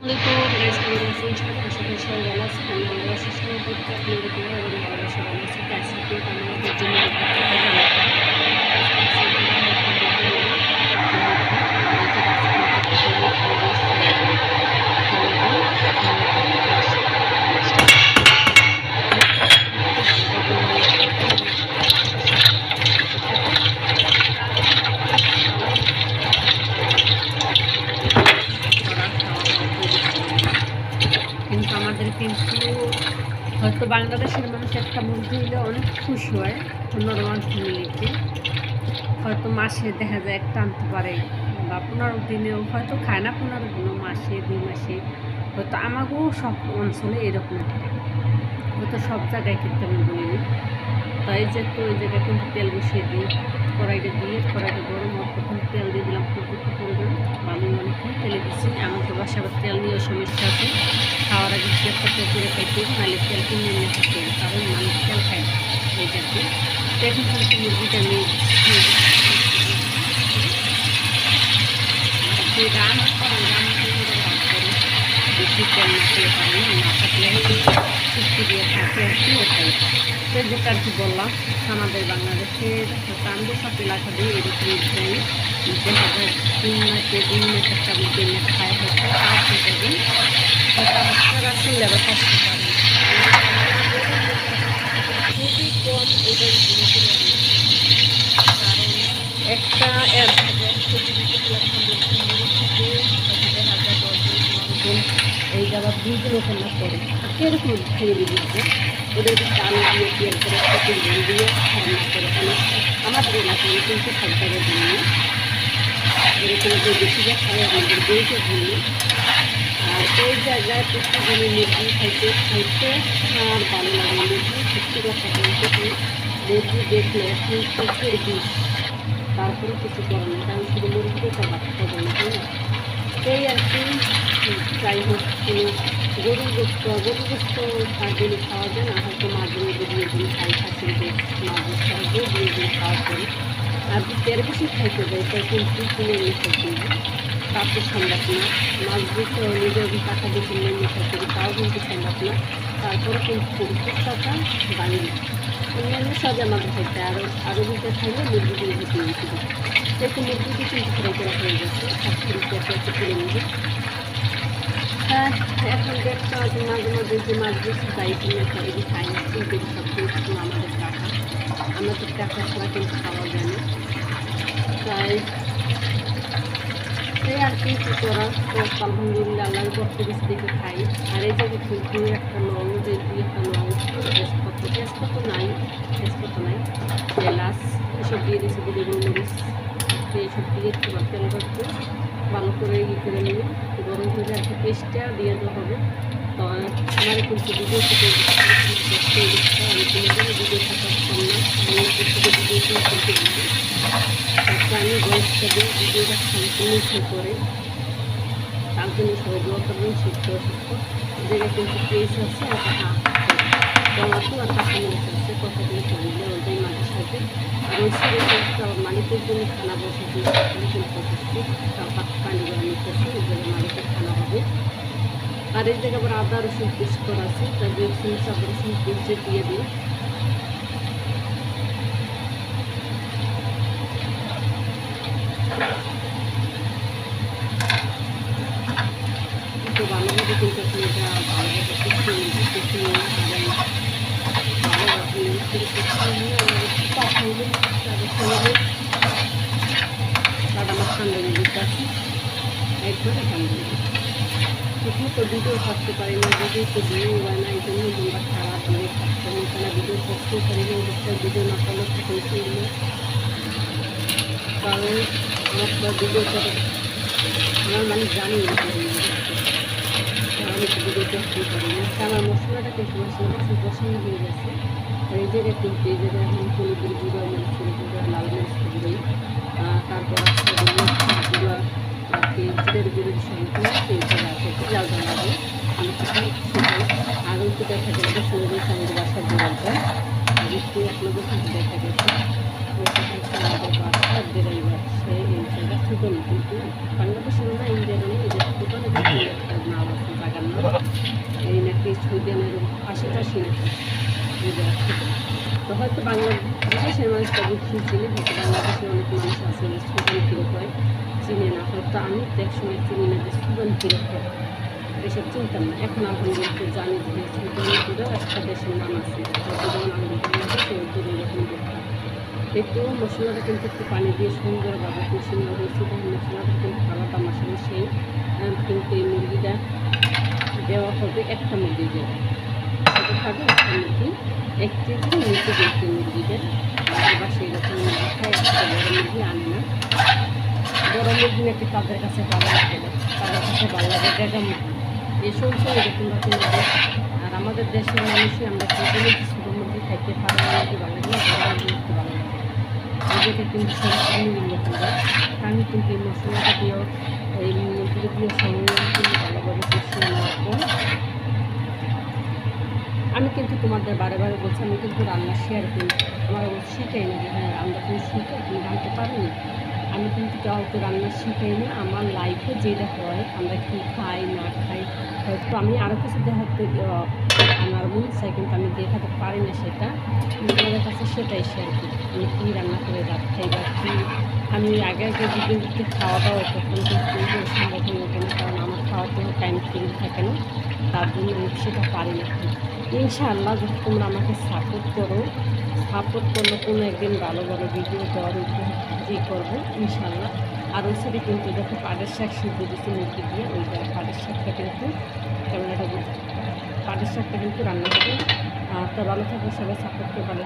আসসালামু আলাইকুম গাইস, কেমন আছেন? সবাই ভালো আছেন? আমি আল্লাহর অশেষ রহমতে আপনাদের দোয়া এবং ভালোবাসা ভালো আছি। আজকে আমাদের জন্য কিন্তু আমাদের কিন্তু হয়তো বাংলাদেশের মানুষ একটা মুরগি হলে অনেক খুশি হয়, নরমাল ফ্যামিলিতে হয়তো মাসে দেখা যায় একটা আনতে পারে বা 15 দিনেও হয়তো খায় না, 15 দিনও, মাসে 2 মাসে হয়তো। আমাকেও সব অঞ্চলে এরকম হয়তো সব জায়গায় কিন্তু আমি বলিনি। তাই যে তো ওই জায়গায় কিন্তু তেল বসিয়ে দিই, কড়াইটা গরম হওয়ার তখন তেল দিয়ে দিলাম প্রচুর পরিমাণ, ভালোই অনেকক্ষণ তেলে দিচ্ছি। আমাদের বাসায় আবার তেল নিয়েও সমস্যা আছে, খাওয়ার আগে চেক করতে করে খাইতে, নাহলে তেল কিনে নিয়ে থাকতে, কারণ মানুষ তেল খায় না এইটাতে। তো এখন কিন্তু মুরগিটা আমি রান করে বেশি তেল না খেলে পারে না থাকলে চুক্তি দিয়ে থাকে আর কি ওটাই। তো যেটা আর কি বললাম, আমাদের বাংলাদেশের আমাদের সব এলাকা দিয়ে এরকম ইসরায়েল দেখা যায় 3 মাসে 2 মাস একটা বিকেলে খায় হচ্ছে 5 দিন, আপনারা শুনলে আবার কষ্ট পারেন খুবই কম ওদের কারণ একটা এই আবার 2 দিন ওখানে করে এরকম খেয়ে দিচ্ছে। ওদের চাল দিয়ে তেল করে প্রতিদিন দিয়ে রান্না করে আমাদের এলাকায় কিন্তু সব জায়গায় দিই এরকম যে বেশিরভাগ খাই আমাদের বইকে দিই। আর এই জায়গায় প্রতিদিনই মুরগি খাইতে আর ভালো লাগে। মুরগি সত্যি কথা বলতে কি, মুরগি দেখলে এখন চোখের বিষ, তারপরে কিছু করার নেই, কারণ শুধু মুরগিতে তো ভাত খাবো না, তাই না? এই আর কি। যাই হোক, গরুর গোস্ত সারাদিনই খাওয়া যায় না, হয়তো মাঝে মধ্যে দিয়ে দিন খাই, খাসির গোস্ত মাঝে সহজে দিয়ে দিন খাওয়া করি। আর যদি এর বেশি খাইতে যাই তাই কিন্তু কিনে নিয়ে খাইতে হবে, তা তো সম্ভব না। মাছ দিতে নিজের টাকা দিয়ে কিনে নিয়ে খাইতে হবে, তাও কিন্তু সম্ভব না। তারপরে কিন্তু 50 টাকা বাড়িয়ে অন্যান্য সব আমাদের খাইতে আরও দিতে খাইলে মুরগিগুলো ভেতরে নিতে হবে। একটু মুরগিকে কিন্তু ফ্রাই করা হয়ে গেছে, একটু তুলে নিবে। হ্যাঁ, এখন দেখতে মাঝে মাঝে যে মাছগুলো যাই কিনে খাই খাই না, কিন্তু সব কিছু আমাদের টাকা ছাড়া কিন্তু খাওয়া যায় না। তাই এই আর কি করার, তো আলহামদুলিল্লাহ আল্লাহর করতে বেশি দেখে খাই। আর এই জায়গায় কিন্তু একটা লং, যে একটা লং তেজপাতা নাই, এলাচ এসব দিয়ে দিয়েছি, গোলমরিচ এইসব দিয়ে একটু তেল রাখবো, ভালো করে করে নিয়ে গরম হয়ে আর কি পেস্টটা দিয়ে দেওয়া হবে। তো আমার কিন্তু ভিডিও থেকে আমি ভিডিও থাকার জন্য ভিডিও করতে দিই, আমি ভয়েসটা দিয়ে ভিডিওটা সম্পূর্ণ করে তার জন্য সবাই দোয়া করবেন। সুস্থ জায়গায় কিন্তু পেজ আছে, টমাটো আর কাঁচামরিচ আছে, কথাগুলো চললে ওটাই মাঝে সাথে। আর ওই সিরিয়াসটা মালিকের জন্য খানা বসেছি, পানি করে নিতেছি, ওই জায়গায় মালিকের খানা হবে। আর এই জায়গায় আবার আদা রসুন পেস্ট করা আছে, তাই 2 চামচ আদা রসুন পেস্ট দিয়ে দিই। তো ভালোভাবে কিন্তু আপনি এটা ভালোভাবে কষিয়ে একবারে ঠান্ডা ঠিক তো ভিডিও করতে পারি না, ভিডিও তো ভিউ হয় না, এই জন্য মনটা খারাপ হয়ে থাকতে না, ভিডিও করতেও পারি না, ভিডিও না করলে তখন শুনলো, কারণ আমার তো ভিডিও করে আমার মানে জানি না, আমি তো ভিডিও করতেই পারি না। আমার মশলাটা কিন্তু খুব পছন্দ হয়ে গেছে। আর এই জায়গায় কিন্তু এই জায়গায় এখন হলুদের গুঁড়ো, মরিচের গুঁড়ো, লাল মরিচের গুঁড়োই, তারপর গুঁড়ো আর কি জিরের গুঁড়োর সঙ্গে সেই জায়গা আছে, লাল লাগে আমি সেটাই আরও একটু দেখা যাবে, শুনে আমাদের বাসার জোগাড়টা আর একটু আপনাদের সাথে দেখা গেছে। আমাদের বাসার ড্রাইভার সে এই জায়গা ফুটন, কিন্তু বাংলাদেশের না ইন্ডিয়ার এই যে ফুটনে একটা নাম আছে জায়গার নাম, এই নাকি সুইডেনের আশেপাশে নাকি এই জায়গা ফুটন। তো হয়তো বাংলাদেশের মানুষটা বুঝতে চিনি, হয়তো বাংলাদেশের অনেক মানুষ আছে যে সুদান কীরকম হয় চিনে না, হয়তো আমি একসময় চিনি না যে সুদান কীরকম হয়, এসব চিনতাম না। এখন আলহামদুলিল্লাহ জানি যে সুদান করেও একটা দেশের নাম আছে, হয়তো যেমন আলহামদুলিল্লাহ সে উদ্যোগ এরকম দেখতাম। একটু মশলাটা কিন্তু একটু পানি দিয়ে সুন্দরভাবে কষিয়ে হয়েছে, মশলাটা কিন্তু আলাদা মশলা সেই কিন্তু এই মুরগিটা দেওয়া হবে একটা মুরগি দেওয়া খাবে, একটা মুরগি 1 কেজি নিচে দেখতে মুরগিদের বা সেই রকম মুরগি খায়, একটা বড় মুরগি আনে না। বড় মুরগি নাকি তাদের কাছে ভালো লাগে না, তাদের কাছে ভালো লাগে জায়গা মুরগি এই সমস্ত এরকম রকম মুরগি। আর আমাদের দেশের মানুষই আমরা ছোটো মুরগি ছোটো মুরগি খাইতে পারি, মুরগি ভালো লাগে না, বড় মুরগি ভালো লাগে। এদেরকে কিন্তু সম্পূর্ণ এরকম যায়। আমি কিন্তু এই মশলাটা দিয়েও এই মুরগিটা দিয়ে সংগ্রহ কিন্তু ভালোভাবে কষিয়ে নেওয়ার পর আমি কিন্তু তোমাদের বারে বারে বলছি আমি কিন্তু রান্না শেয়ার করি, আমার শিখাই না যে হ্যাঁ রান্না তুমি শিখো, তুমি জানতে পারো না। আমি কিন্তু কাউকে রান্না শিখাই না, আমার লাইফে যেটা হয় আমরা কী খাই না খাই, হয়তো আমি আরও কিছু দেখাতে আমার মন চাই, কিন্তু আমি দেখাতে পারি না সেটা, তোমাদের কাছে সেটাই শেয়ার করি আমি কী রান্না করে রাত খাই বা কী। আমি আগে আগে ভিডিওতে খাওয়া দাওয়া তখন কিন্তু সম্ভব হয়ে ওঠে না, কারণ আমার খাওয়ার কোনো টাইম টেবিল থাকে না, তার জন্য আমি সেটা পারি না। ইনশাআল্লাহ যদি তোমরা আমাকে সাপোর্ট করলে কোনো একদিন ভালো ভালো ভিডিও দেওয়ার যে করবো ইনশাআল্লাহ। আর ওই সাথে কিন্তু দেখো পাটের শাক সিদ্ধ দিচ্ছি মুরগি দিয়ে, ওই পাটের শাকটা কিন্তু ক্যামেরাটা পাটের শাকটা কিন্তু রান্না করবো। তো ভালো থাকবে, সবাই সাপোর্ট করে ভালো।